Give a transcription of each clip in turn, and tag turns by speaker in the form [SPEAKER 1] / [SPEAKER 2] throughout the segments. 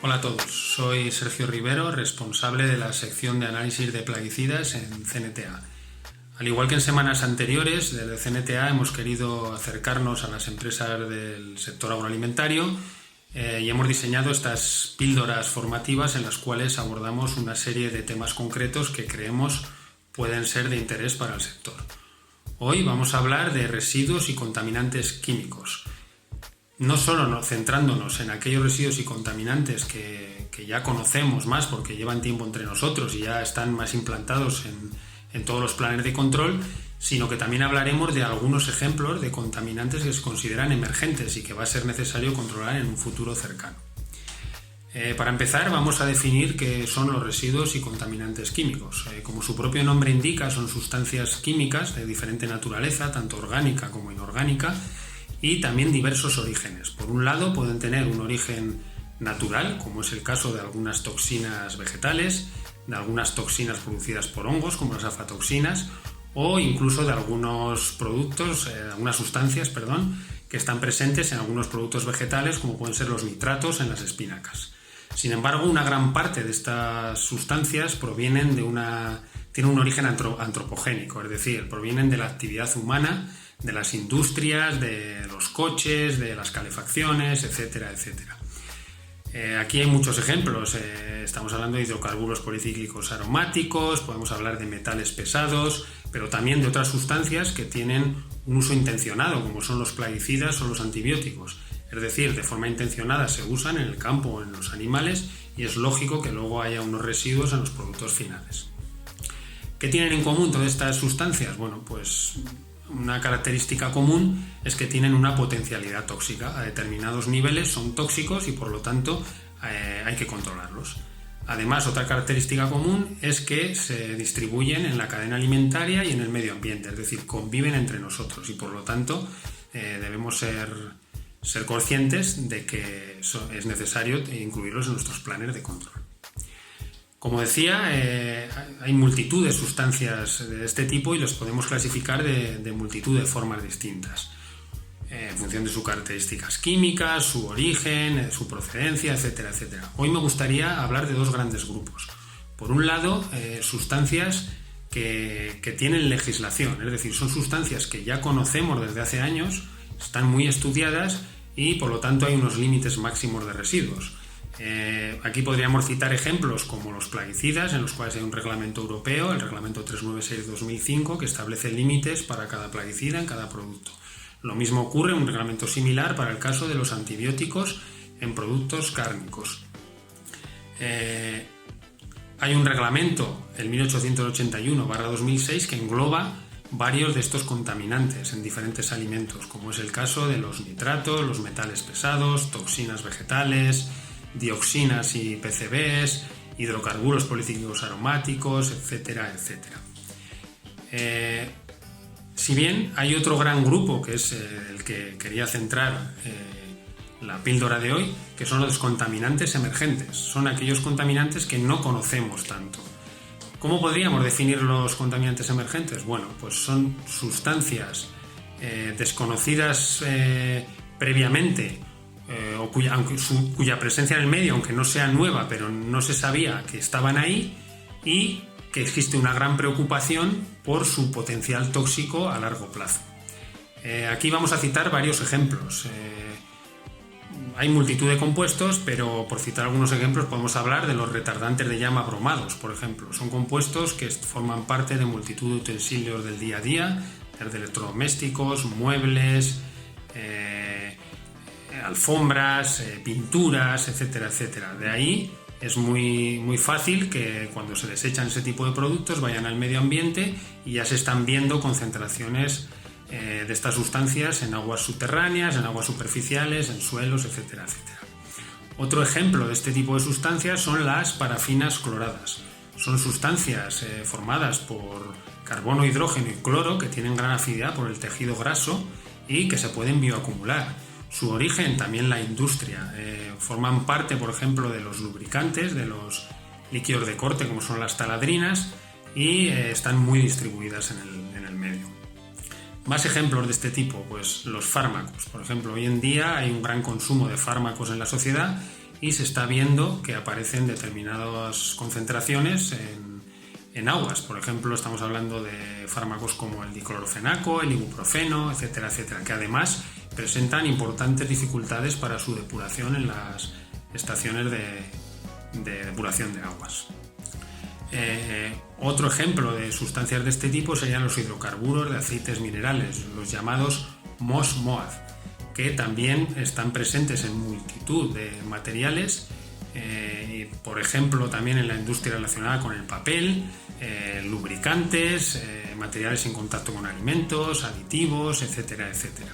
[SPEAKER 1] Hola a todos, soy Sergio Rivero, responsable de la sección de análisis de plaguicidas en CNTA. Al igual que en semanas anteriores, desde CNTA hemos querido acercarnos a las empresas del sector agroalimentario y hemos diseñado estas píldoras formativas en las cuales abordamos una serie de temas concretos que creemos pueden ser de interés para el sector. Hoy vamos a hablar de residuos y contaminantes químicos. No solo centrándonos en aquellos residuos y contaminantes que ya conocemos más porque llevan tiempo entre nosotros y ya están más implantados en todos los planes de control, sino que también hablaremos de algunos ejemplos de contaminantes que se consideran emergentes y que va a ser necesario controlar en un futuro cercano. Para empezar, vamos a definir qué son los residuos y contaminantes químicos. Como su propio nombre indica, son sustancias químicas de diferente naturaleza, tanto orgánica como inorgánica, y también diversos orígenes. Por un lado, pueden tener un origen natural, como es el caso de algunas toxinas vegetales, de algunas toxinas producidas por hongos, como las aflatoxinas, o incluso de algunos productos, algunas sustancias, que están presentes en algunos productos vegetales, como pueden ser los nitratos en las espinacas. Sin embargo, una gran parte de estas sustancias tienen un origen antropogénico, es decir, provienen de la actividad humana, de las industrias, de los coches, de las calefacciones, etcétera, etcétera. Aquí hay muchos ejemplos. Estamos hablando de hidrocarburos policíclicos aromáticos, podemos hablar de metales pesados, pero también de otras sustancias que tienen un uso intencionado, como son los plaguicidas o los antibióticos. Es decir, de forma intencionada se usan en el campo o en los animales y es lógico que luego haya unos residuos en los productos finales. ¿Qué tienen en común todas estas sustancias? Bueno, pues una característica común es que tienen una potencialidad tóxica. A determinados niveles son tóxicos y por lo tanto hay que controlarlos. Además, otra característica común es que se distribuyen en la cadena alimentaria y en el medio ambiente, es decir, conviven entre nosotros y por lo tanto debemos ser conscientes de que es necesario incluirlos en nuestros planes de control. Como decía, hay multitud de sustancias de este tipo y los podemos clasificar de multitud de formas distintas, en función de sus características químicas, su origen, su procedencia, etcétera, etcétera. Hoy me gustaría hablar de dos grandes grupos. Por un lado, sustancias que tienen legislación, es decir, son sustancias que ya conocemos desde hace años, están muy estudiadas y por lo tanto hay unos límites máximos de residuos. Aquí podríamos citar ejemplos como los plaguicidas, en los cuales hay un reglamento europeo, el reglamento 396/2005, que establece límites para cada plaguicida en cada producto. Lo mismo ocurre en un reglamento similar para el caso de los antibióticos en productos cárnicos. Hay un reglamento, el 1881/2006, que engloba varios de estos contaminantes en diferentes alimentos, como es el caso de los nitratos, los metales pesados, toxinas vegetales, dioxinas y PCBs, hidrocarburos policíclicos aromáticos, etcétera, etcétera. Si bien hay otro gran grupo, que es el que quería centrar la píldora de hoy, que son los contaminantes emergentes. Son aquellos contaminantes que no conocemos tanto. ¿Cómo podríamos definir los contaminantes emergentes? Bueno, pues son sustancias desconocidas previamente, o cuya presencia en el medio, aunque no sea nueva, pero no se sabía que estaban ahí y que existe una gran preocupación por su potencial tóxico a largo plazo. Aquí vamos a citar varios ejemplos. Hay multitud de compuestos, pero por citar algunos ejemplos podemos hablar de los retardantes de llama bromados, por ejemplo. Son compuestos que forman parte de multitud de utensilios del día a día, desde electrodomésticos, muebles, alfombras, pinturas, etcétera, etcétera. De ahí es muy fácil que cuando se desechan ese tipo de productos vayan al medio ambiente y ya se están viendo concentraciones de estas sustancias en aguas subterráneas, en aguas superficiales, en suelos, etcétera, etcétera. Otro ejemplo de este tipo de sustancias son las parafinas cloradas. Son sustancias formadas por carbono, hidrógeno y cloro que tienen gran afinidad por el tejido graso y que se pueden bioacumular. Su origen también la industria. Forman parte, por ejemplo, de los lubricantes, de los líquidos de corte como son las taladrinas y están muy distribuidas en el medio. Más ejemplos de este tipo, pues los fármacos. Por ejemplo, hoy en día hay un gran consumo de fármacos en la sociedad y se está viendo que aparecen determinadas concentraciones en aguas. Por ejemplo, estamos hablando de fármacos como el diclorofenaco, el ibuprofeno, etcétera, etcétera, que además presentan importantes dificultades para su depuración en las estaciones de depuración de aguas. Otro ejemplo de sustancias de este tipo serían los hidrocarburos de aceites minerales, los llamados MOS-MOAD, que también están presentes en multitud de materiales, por ejemplo también en la industria relacionada con el papel, lubricantes, materiales en contacto con alimentos, aditivos, etcétera, etcétera.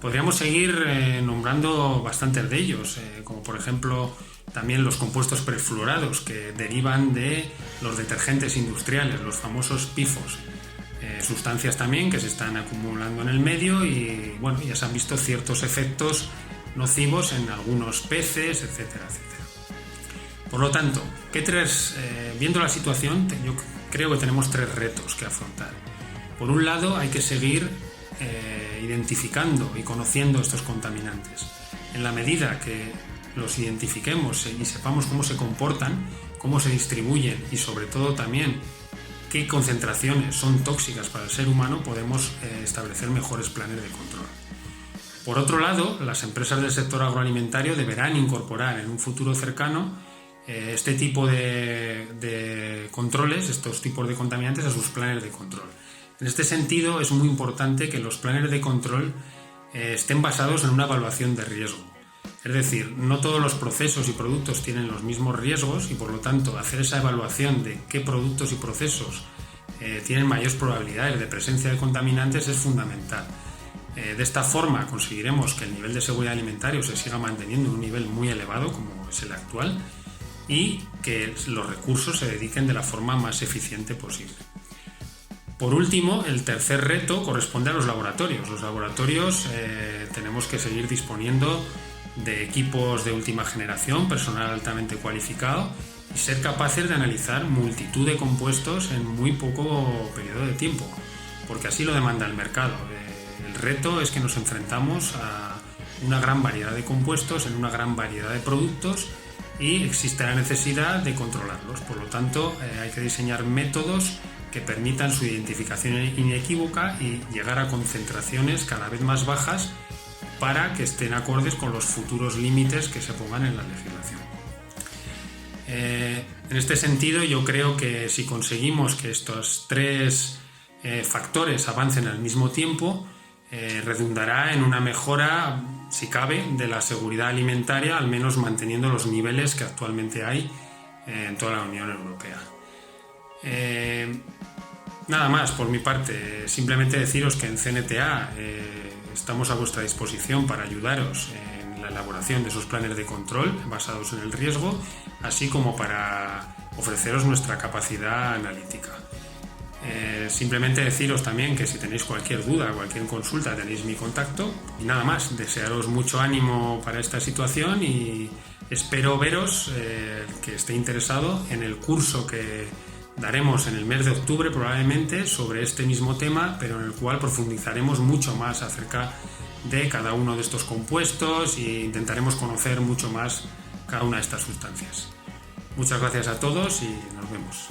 [SPEAKER 1] Podríamos seguir nombrando bastantes de ellos, como por ejemplo también los compuestos perfluorados que derivan de los detergentes industriales, los famosos PIFOS. Sustancias también que se están acumulando en el medio y bueno, ya se han visto ciertos efectos nocivos en algunos peces, etcétera, etcétera. Por lo tanto, viendo la situación, yo creo que tenemos 3 retos que afrontar. Por un lado, hay que seguir identificando y conociendo estos contaminantes. En la medida que los identifiquemos y sepamos cómo se comportan, cómo se distribuyen y sobre todo también qué concentraciones son tóxicas para el ser humano, podemos establecer mejores planes de control. Por otro lado, las empresas del sector agroalimentario deberán incorporar en un futuro cercano este tipo de controles, estos tipos de contaminantes a sus planes de control. En este sentido, es muy importante que los planes de control estén basados en una evaluación de riesgo. Es decir, no todos los procesos y productos tienen los mismos riesgos y por lo tanto hacer esa evaluación de qué productos y procesos tienen mayores probabilidades de presencia de contaminantes es fundamental. De esta forma conseguiremos que el nivel de seguridad alimentaria se siga manteniendo en un nivel muy elevado como es el actual y que los recursos se dediquen de la forma más eficiente posible. Por último, el tercer reto corresponde a los laboratorios. Los laboratorios tenemos que seguir disponiendo de equipos de última generación, personal altamente cualificado y ser capaces de analizar multitud de compuestos en muy poco periodo de tiempo, porque así lo demanda el mercado. El reto es que nos enfrentamos a una gran variedad de compuestos en una gran variedad de productos y existe la necesidad de controlarlos. Por lo tanto, hay que diseñar métodos que permitan su identificación inequívoca y llegar a concentraciones cada vez más bajas para que estén acordes con los futuros límites que se pongan en la legislación. En este sentido, yo creo que si conseguimos que estos 3 factores avancen al mismo tiempo, redundará en una mejora, si cabe, de la seguridad alimentaria, al menos manteniendo los niveles que actualmente hay en toda la Unión Europea. Nada más por mi parte, simplemente deciros que en CNTA estamos a vuestra disposición para ayudaros en la elaboración de esos planes de control basados en el riesgo, así como para ofreceros nuestra capacidad analítica. Simplemente deciros también que si tenéis cualquier duda, cualquier consulta, tenéis mi contacto. Y nada más, desearos mucho ánimo para esta situación y espero veros, que esté interesado, en el curso que daremos en el mes de octubre probablemente sobre este mismo tema, pero en el cual profundizaremos mucho más acerca de cada uno de estos compuestos e intentaremos conocer mucho más cada una de estas sustancias. Muchas gracias a todos y nos vemos.